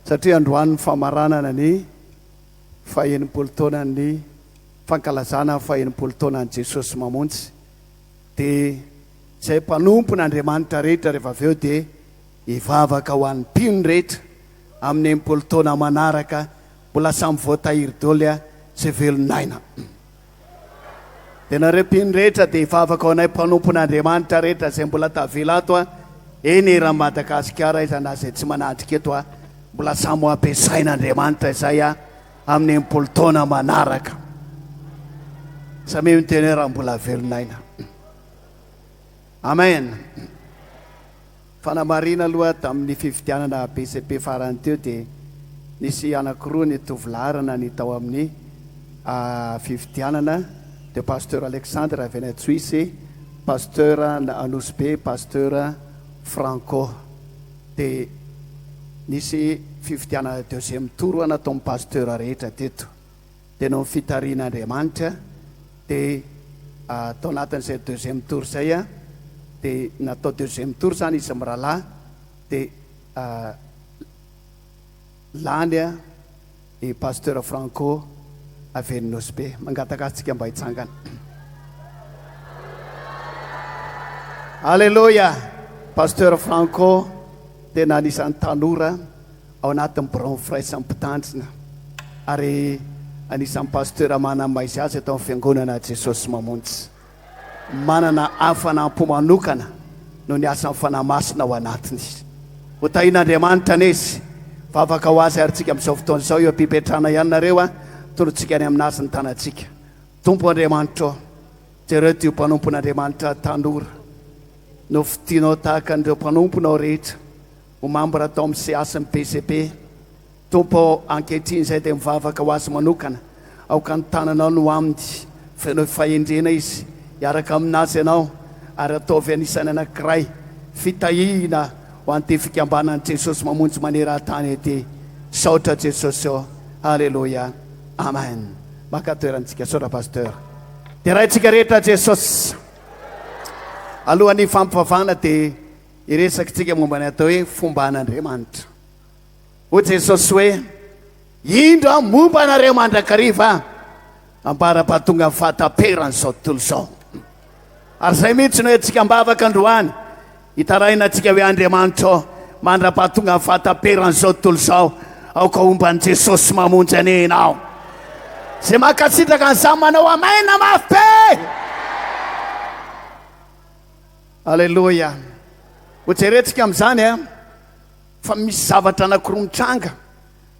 satria androany famaranana ny faha-enimpolo taona ny fankalazana faha-enimpolo taona ny Jesosy mamonjy dia izay mpanompon'Andriamanitra rehetra rehefa avy eo dia hivavaka ho an'ny mpino rehetra amin'ny enimpolo taona manaraka mbola samy voatahiry daholo izay velonaina. Dia nareo mpino rehetra dia hivavaka ho anay mpanompon'Andriamanitra rehetra izay mbola tavela ato eny era Madagasikara izy na izay tsy manadrika eto mbola samy ho ampiasain'Andriamanitra izay amin'ny enimpolo taona manaraka. Samy miteny raha mbola velonaina. Amen. Fanamarina aloha tamin'ny fifidianana BCP farany teo dia nisy anankiroa ny tovolaharana ny tao amin'ny fifidianana dia pasteur Alexandre avy any Suisse, pasteur Anosbe, pasteur Franco. Dia nisy fifidianana deuxième tour nataon'ny pasteur rehetra teto. Dia no fitarian'Andriamanitra dia tao anatin'izay deuxième tour izay dia natao deuxième tour zany izy mirahalahy dia lany i pasteur Franco avy any Nosbe. Mangatakatsika mba hitsangana. Alléluia. Pasteur Franco tena anisan'ny tanora ao anatin'ny Bron Frère sampitandrina ary anisan'ny pasteur manamaizy azy atao amin'ny fiangonana Jesosy mamonjy. Manana hafanampo manokana no ny asan'ny fanahy-masina ao anatiny. Ho tahian'Andriamanitra anezy vavaka ho azy ary tsika amin'izao fotoana izao eo ampipetrana ihany nareo torotsika any aminazy ny tanantsika. Tompo Andriamanitra jereo ty mpanompon'Andriamanitra tanora no fitianao tahaka an'ireo mpanomponao rehetra ho mambra atao amin'ny seasin'ny PCP. Tompo ankehitriny izay dia mivavaka ho azy manokana aoka ny tananao no aminy fenao fahendrena izy hiaraka aminazy ianao ary ataovy anisany anankiray fitahihina ho an'ity fikambanan'i Jesosy mamonjy maneran-tany ety. Saotra Jesosy ao. Alleluia. Amen. Maka toerantsika saotra pasteur. Dia rahantsika rehetra Jesosy. Alohan'ny fampivavahana dia iresakitsika momba ny atao hoe fomba an'Andriamanitra. Ho Jesosy hoe indro momba anareo mandrakariva ambara-pahatonga amin'ny fahataperana izao tontolo izao. Ary izay mihitsy no antsika mbavaka androany hitarahinantsika hoe Andriamanitra mandra-pahatonga amin'ny fahataperana izao tontolo izao aoka omban'i Jesosy mamonjy anenao. Izay makasitraka an'izany manao amaina mafy be. Alleluia. Ho jerentsika amin'izany fa misy zavatra anankiroa mitranga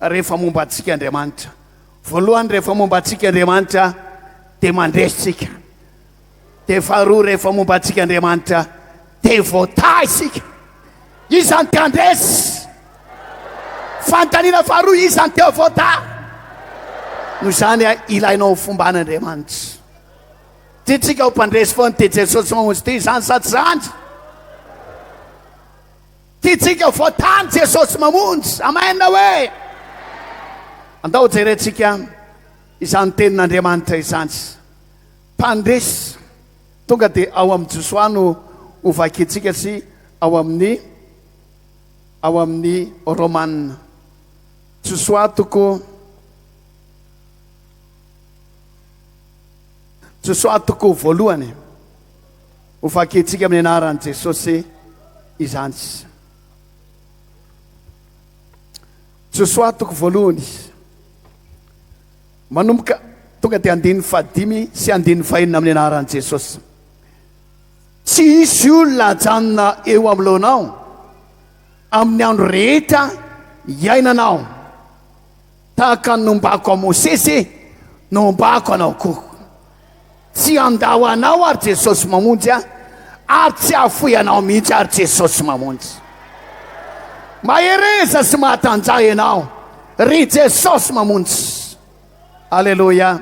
rehefa momba antsika Andriamanitra. Voalohany rehefa momba antsika Andriamanitra dia mandresitsika. Dia faharoa rehefa momba antsika Andriamanitra dia voatà isika. Izany te handresy. Fanontaniana faharoa izany te voatà. Noho izany ilainao fomba an'Andriamanitra. Tiatsika ho mpandresy foana ty Jesosy mamonjy ty izany sa tsy zany. Tiatsika voatany Jesosy mamonjy. Amen hoe. Andao jerentsika izany tenin'Andriamanitra izany. Mpandresy tonga dia ao amin'ny Josoa no hovakintsika sy ao amin'ny Romanina. Josoa toko voalohany hovakintsika amin'ny anaran'i Jesosy izany. Josoa toko voalohany manomboka tonga dia 15 sy 15 amin'ny anaran'i Jesosy. Tsy hisy olona hajanona eo amin'ny lohanao amin'ny andro rehetra iainanao tahaka ny nombako a Mosesy nombako anao koa. Tsy andao anao ary Jesosy mamonjy ary tsy afoy anao mihitsy ary Jesosy mamonjy. Mahereza sy mahatanjah ianao ry Jesosy mamonjy. Alleluia.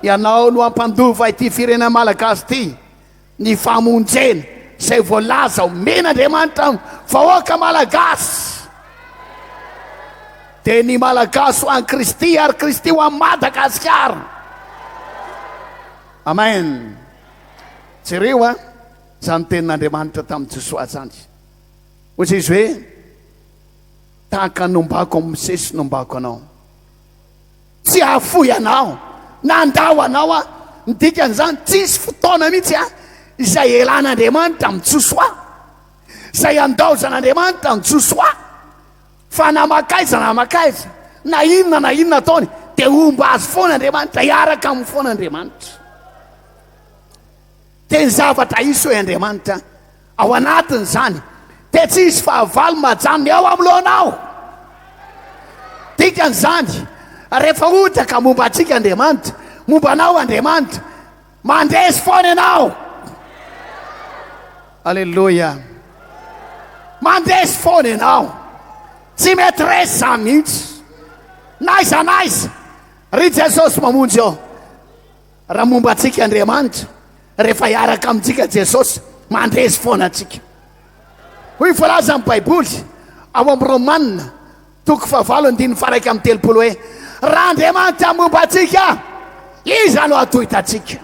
Ianao no ampandova ity firenena malagasy ty ny famonjena izay voalaza omen'Andriamanitra vahoaka malagasy. Dia ny malagasy ho an'i Kristy ary Kristy ho an'i Madagasikara. Amen. Jereo izany tenin'Andriamanitra tamin'i Josoa zany. Hoy izy hoe tahaka nombako misesy nombako anao, tsy ahafoy anao nandao anao a. Nidikan'izany tsisy fotoana mihitsy a izay elan'Andriamanitra mitsosoa, izay andaozan'Andriamanitra mitsosoa. Fa namakaiza na inona ataony dia omba azy foana Andriamanitra, hiaraka amin'ny foana Andriamanitra. Dia ny zavatra iso hoe Andriamanitra ao anatin'izany dia tsisy fahavalo majanony ao amin'lohanao. Dikan'izany rehefa ohatra ka momba antsika Andriamanitra, momba anao Andriamanitra, mandresy foana ianao. Alleloia. Mandresy foana ianao, tsy mety resy zany mihitsy. Naiza ry Jesosy mamonjy ao. Raha momba antsika Andriamanitra, rehefa hiaraka amintsika Jesosy, mandresy foana antsika. Hoy voalaza amin'ny Baiboly ao amin'ny Romanina 8:7 hoe raha Andriamanitra momba antsika, iza no atoita antsika.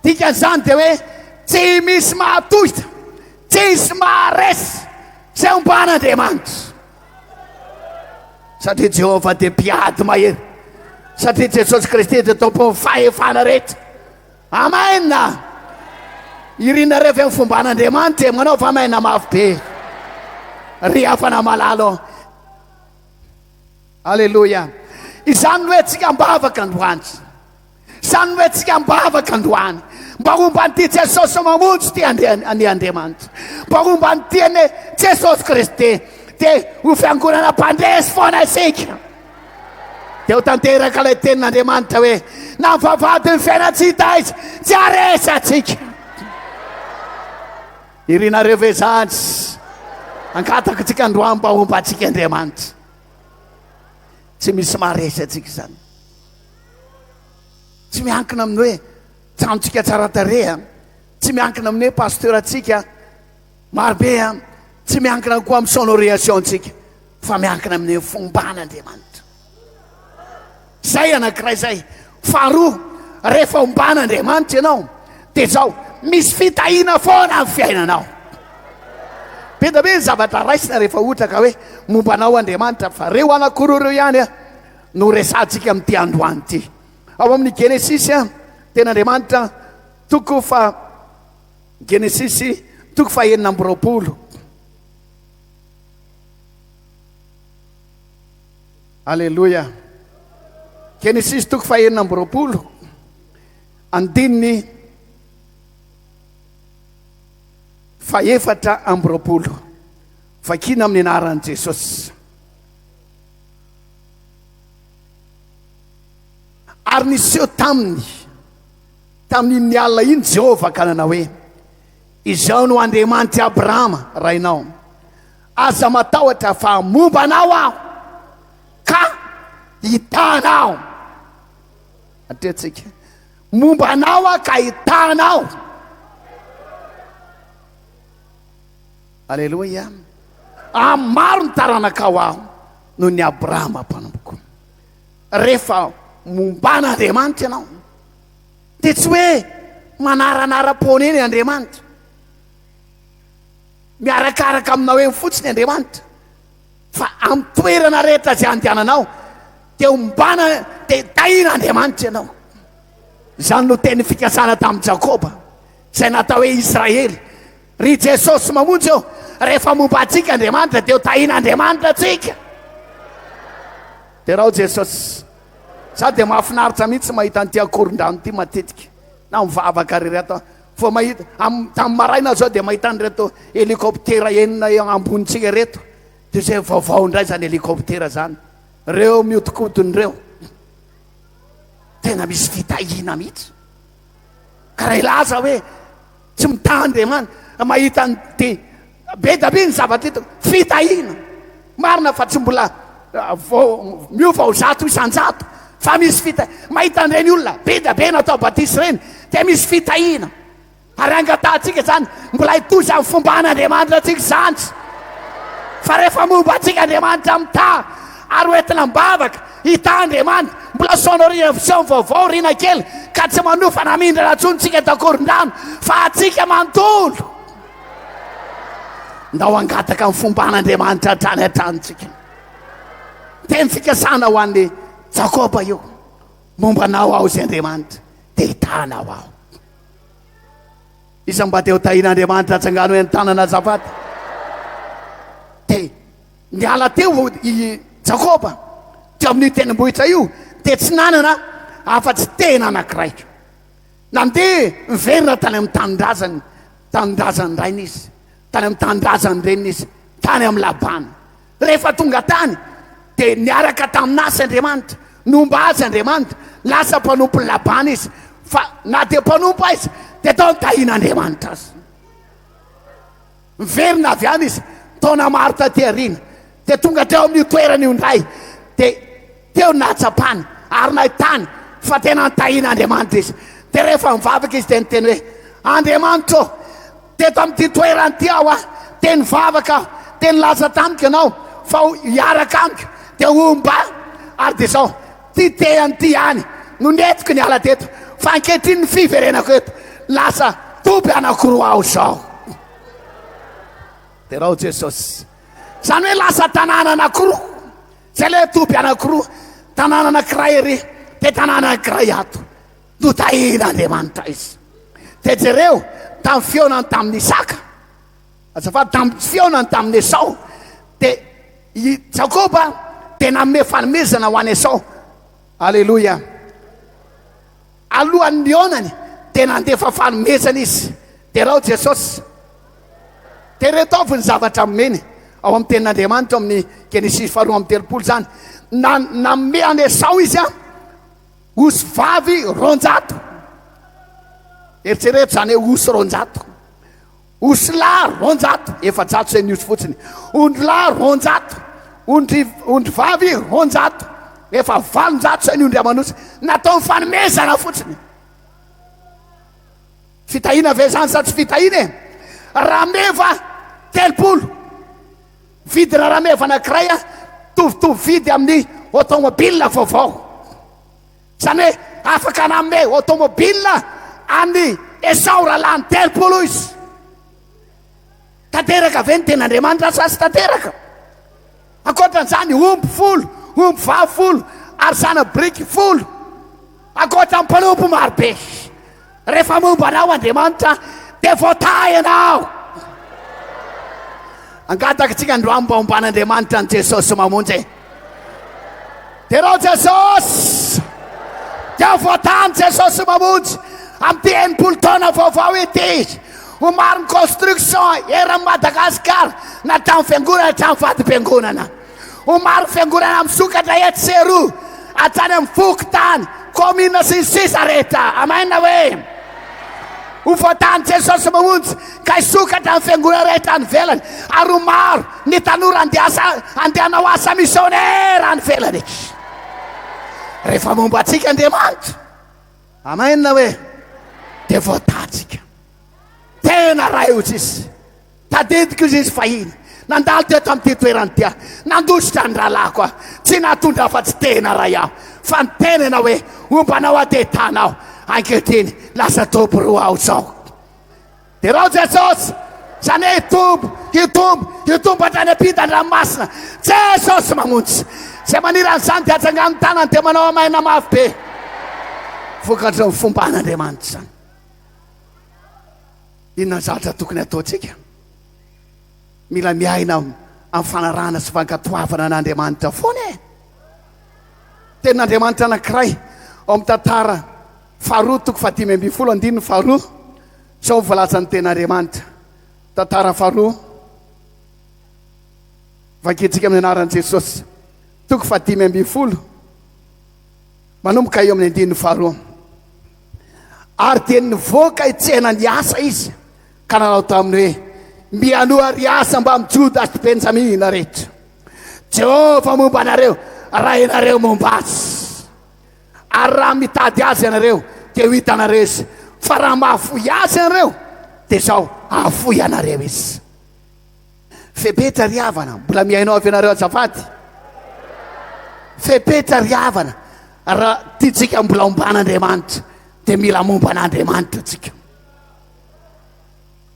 Dikan'izany dia hoe tsy misy mahatoita, tsisy maharesy zay omban'Andriamanitra. Satria Jehovah dia mpiady mahery, satria Jesosy Kristy dia tompon'ny fahefana rehetra. Amen. Irina rehefa amin'ny fomban'Andriamanitra manao fa amaina mafy be, ry hafana malalo. Alleluia. Izany hoe tsika mba afaka androany, izany hoe tsika mba afaka androany, mba omba an'ity Jesosy mamonjy ty ny Andriamanitra, mba omba an'ity Jesosy Kristy dia ho fiangonana mpandresy foana isika. Dia ho tanteraka ilay tenin'Andriamanitra hoe na ny vavady ny fiainatsika izy tsy haresy atsika. Irinareo ve zany angataka tsika androany mba omba antsika Andriamanitra, tsy misy maharesy atsika zany. Tsy miankina amin'ny hoe tranontsika tsara tareha, tsy miankina amin'ny hoe pasteur atsika marobe, tsy miankina koa amin'ny sonorisation tsika, fa miankina amin'ny fomban'Andriamanitra. Zay anankiray zay. Faharoa, rehefa omban'Andriamanitra ianao dia zao, misy fitahina foana amin'ny fiainanao. Be da be ny zavatra raisina rehefa ohatra ka hoe mombanao Andriamanitra, fa reo anankiroa reo ihany no resantsika amin'ity androany ity. Ao amin'ny Genesisy ten'Andriamanitra Genesisy 9:20. Alleluia. Genesisy 9:20 andininy 4:20 vakina amin'ny anaran'i Jesosy. Ary niseho tamin'iny alina iny Jehovah ka nanao hoe izao no Andriamanitra Abrahama rainao, aza matahotra fa momba anao aho ka hitanao. Atretsika momba anao aho ka hitanao. Alleluia. Maro ny taranakao aho noho ny Abrahama mpanomboka. Rehefa momban'Andriamanitra ianao dia tsy hoe manaranara-poneny Andriamanitra, miarakaraka aminao eny fotsiny Andriamanitra, fa amin'ny toerana rehetra izay andehananao dia ombana, dia tahina Andriamanitra ianao. Izany no teny fikasana tamin'i Jakoba izay natao hoe Israely. Ry Jesosy mamonjy eo, rehefa momba antsika Andriamanitra dia ho tahina Andriamanitra atsika. Dia raha Jesosy, za dia mahafinaritra mihitsy mahita an'ity Ankorondrano ity matetika, na mivavaka rereto. Fo mahita tamin'ny maraina zao dia mahita an'ireto helikoptera enina ambonitsika reto. Dia zay vaovao indray zany helikoptera zany, reo mihodinkodin'ireo. Tena misy fitahina mihitsy. Ka raha ilaza hoe tsy mitaha Andriamanitra, mahita an'ity be da be ny zavatra ito, fitahina. Marina fa tsy mbola miova ho 100 isan-jato, fa misy fitahina. Mahita an'ireny olona be da be natao batisy reny dia misy fitahina. Ary angatahtsika zany mbola hitozy amin'ny fomban'Andriamanitra tsika zany. Fa rehefa momba antsika Andriamanitra mitaha ary hoentina mibavaka hita Andriamanitra, mbola sonorisation vaovao rina kely ka tsy manofa namindrana antsony tsika Ankorondrano, fa atsika manontolo. ndao angataka amin'ny fomban'andriamanitra hatrany hatranytsika. Teny fikasana ho an'ny Jakoba io, mombanao aho zay Andriamanitra dia hitanao aho. Iza mba te ho tahin'Andriamanitra atsangano hoe ny tanana azafady. Dia niala teo i Jakoba teo amin'ny tenimbohitra io, dia tsy nanana afa-tsy tena anankiray. Nandeha miverina tany amin'ny tanindrazany rainy izy, tany amin'ny tanindrazany reniny izy, tany amin'ny Labana. Rehefa tonga tany dia niaraka tamin'asy Andriamanitra, nomba azy Andriamanitra, lasa mpanompo Labana izy. Fa na dia mpanompo izy dia tao tahin'Andriamanitra azy. Miverina avy any izy taona maro taty aoriana, dia tonga teo amin'ny toerana io indray, dia teo nahatsapany ary nahitany fa tena tahin'Andriamanitra izy. Dia rehefa mivavaka izy dia niteny hoe Andriamanitra ô, teto amin'ity toerana ty aho dia nivavaka aho, dia nilaza tamiko ianao fa hiaraka amiko dia omba ary dia zao ty tehany ty ihany no netiko ny ala teto, fa ankehitriny ny fiverenako eto lasa toby anankiroa aho zao. Dia rao Jesosy, zany hoe lasa tanàna anankiroa, zay le toby anankiroa, tanàna anankiray ery dia tanàna anankiray ato no tahin'Andriamanitra izy. Dia jereo tamin'ny fionany tamin'ny Isaka, azafady tamin'ny fionany tamin'ny Esau, dia i Jakoba dia nanome fanomezana ho an'ny Esau. Alleloia. Alohan'ny onany dia nandefa fanomezana izy. Dia rao Jesosy, dia reto avy ny zavatra momeny ao amin'ny tenin'Andriamanitra amin'ny Genesis 4:30 zany, nanome an'ny Esau izy osy vavy 200. Eritrereto zany hoe osy 200, osy lahy 200, 400 zay ny osy fotsiny, ondry lahy 200, ondry vavy 200, 500 zay ny ondry amanosy, natao fanomezana fotsiny. Fitahina ve zany sa tsy fitahina e? Rameva 30, vidina rameva anankiray tovitovy vidy amin'ny automobile vaovao. Zany hoe afaka nanome automobile any Esau rahalany 30 izy. Tanteraka ve ny ten'Andriamanitra sa tsy tanteraka? Ankoatran'izany omby 10, omby 20 ary zana-briky 10, ankoatra mpanompo marobe. Rehefa momba anao Andriamanitra dia voatahy ianao. Angataka tsika androany mba omban'Andriamanitra ny Jesosy mamonjy. Dia rao Jesosy, dia voatahy ny Jesosy mamonjy amin'ny 80 taona vaovao ity. Ho maro ny construction eran'ny Madagasikara, na trano fiangonana, trano fatim-piangonana. Ho maro fiangonana misokatra eto Seroa, hatrany amin'ny Fokotany, komina sy ny sisa rehetra. Amen hoe. Ho voatahy ny Jesosy mamonjy ka hisokatra amin'ny fiangonana rehetra any velany, ary ho maro ny tanora andehanao asa misionera any velany. Rehefa momba antsika Andriamanitra, amen hoe, dia voatahintsika. Tena raha io izy, tadidiko izy fahiny, nandalo teto amin'ity toerany ty, nandositra ny rahalahiko, tsy natondra fa tsy tena raha iaho, fa ny tenana hoe ombanao atetanao, ankehitriny lasa tobo roa aho zao. Dia rao Jesosy, zany hoe hitombo hatrany ampitan-dranomasina. Jesosy mamonjy, zay maniran'izany dia atsangano tanany dia manao amaina mafy be. Vokatra ny fomban'Andriamanitra zany. Inona zavatra tokony ataontsika? Mila miaina amin'ny fanarahana sy fankatoavana an'Andriamanitra foana e. Tenin'Andriamanitra anankiray ao amin'ny tantara faharoa 5:12 zao voalaza ny tenin'Andriamanitra. Tantara faharoa, vakitsika amin'ny anaran'i Jesosy, 5:12 manomboka eo amin'ny 12. Ary dia nivoaka hitsena ny asa izy, ka nanao taminy hoe mianoha ry asa mba amin'ny Joda sy Benjamina rehetra. Jehova momba anareo raha ianareo momba azy, ary raha mitady azy ianareo dia ho hitanareo izy, fa raha mahafoy azy ianareo dia zao ahafoy anareo izy. Fepetra ry havana, mbola miainao avy ianareo azafady. Fepetra ry havana, raha tiatsika mbola omban'Andriamanitra dia mila momba an'Andriamanitra tsika.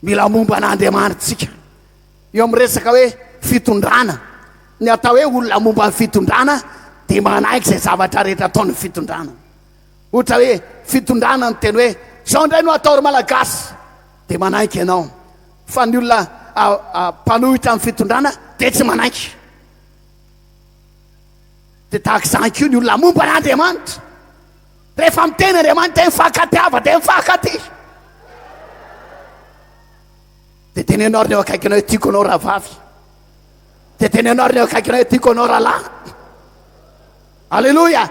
Mila momba an'Andriamanitra tsika. eo amin'ny resaka hoe fitondrana ny atao hoe olona momba ny fitondrana dia manaiky izay zavatra rehetra ataony fitondrana. Ohatra hoe fitondrana ny teny hoe zao indray no ataory malagasy dia manaiky ianao, fa ny olona mpanohitra amin'ny fitondrana dia tsy manaiky. dia tahaka izany koa ny olona momba n'Andriamanitra, rehefa miteny Andriamanitra mifakatiava dia mifankaty. dia teny anao reo akaikinao hoe tiako anao rahavavy, dia teny anao reo akaikinao hoe tiako anao rahalahy. Alleloia.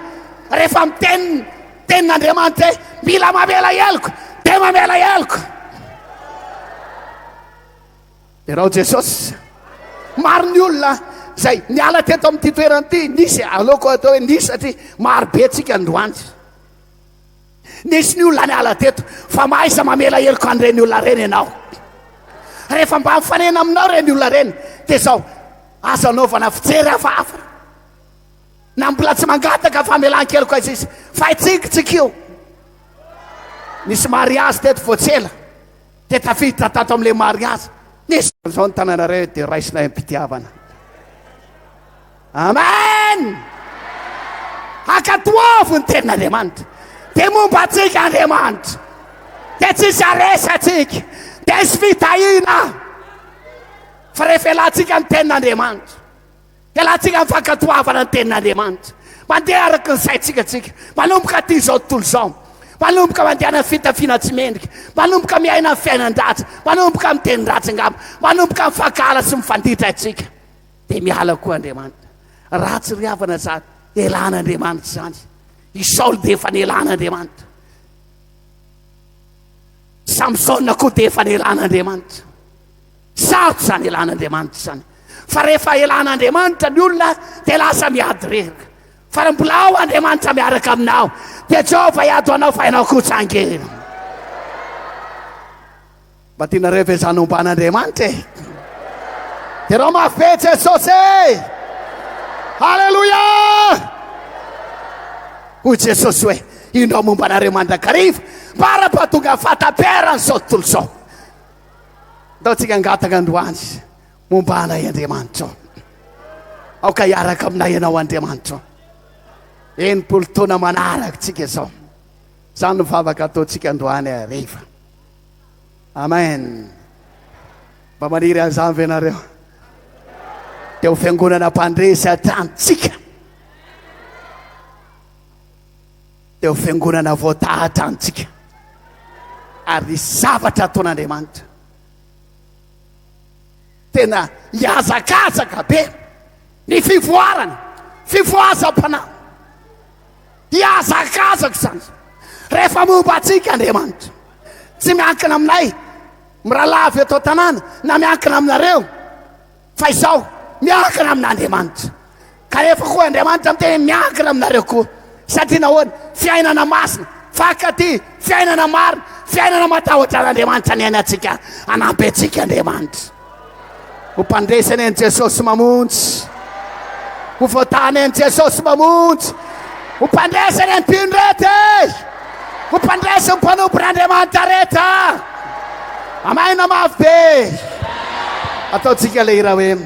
Rehefa miteny tenin'Andriamanitra hoe mila mamela eloko dia mamela eloko. dia rao Jesosy, maro ny olona zay niala teto amin'ity toerana ity, nisy aleoko atao hoe nisy satria maro be tsika androany. Nisy ny olona niala teto fa mahaisa mamela eloko an'ireny olona reny ianao. Rehefa mba mifanena aminao reny olona reny dia zao azo anaovana fijery hafahafa na mbola tsy mangataka famelan-keloko azy izy fa itsikitsika io. Nisy mariazy teto voatsela dia tafiditra tato amin'ilay mariazy, nisy zao ny tananareo dia raisinay am-pitiavana. Amen. Akatoavo ny tenin'Andriamanitra dia momba atsika Andriamanitra, dia tsisy aresatsika, dia sy fitahina. Fa rehefa elantsika ny tenin'Andriamanitra, elantsika ny fankatoavana ny tenin'Andriamanitra, mandeha araka ny saintsika tsika, manomboka ty zao tontolo zao, manomboka mandeha ny fitafiana tsy mendrika, manomboka miaina ny fiainan-dratsy, manomboka miteny ratsy angamba, manomboka mifakala sy mifanditra atsika, dia miala koa Andriamanitra. Ratsy ry havana zany, elan'Andriamanitra zany. I Saoly dia efa nielan'Andriamanitra, Samsona koa dia efa nielan'Andriamanitra. Sarotra zany elan'Andriamanitra zany. Fa rehefa elan'Andriamanitra ny olona dia lasa miady reraka. Fa raha mbola ao Andriamanitra miaraka aminao dia Jehova hiady anao fa ianao koa tsangena. Mba tianareo ve zany omban'Andriamanitra e? Dia rao mafy be Jesosy e. Halleluja. Hoy Jesosy hoe indao momba anareo mandrakariva mara-pahatonga fataperany zao tontolo zao. Ndao tsika angataka androany momba anay Andriamanitra, aoka hiaraka aminay ianao Andriamanitra. Enimpolo taona manaraka tsika zao, zany no vavaka ataotsika androany hariva. Amen. Mba maniry an'izany ve nareo? Dia ho fiangonana mpandresy atrantsika, dia ho fiangonana voatahatra antsika, ary zavatra ataon'Andriamanitra tena hiazakazaka be. Ny fivoarana, fivoazam-panahy, hiazakazaka zany rehefa momba atsika Andriamanitra. Tsy miankina aminay miralavy atao tanàna na miankina aminareo, fa izao miankina amin'Andriamanitra. Ka rehefa koa Andriamanitra miteny miankina aminareo koa, satria nahoana? Fiainana masina, fankaty, fiainana marina, fiainana matahotra an'Andriamanitra ny ainatsika, anampy atsika Andriamanitra. Ho mpandresany any Jesosy mamonjy, ho voatahany any Jesosy mamonjy, ho mpandresany any mpino rety, ho mpandresany mpanompon'Andriamanitra rehetra. Amaina mafy be. Ataotsika le hira hoe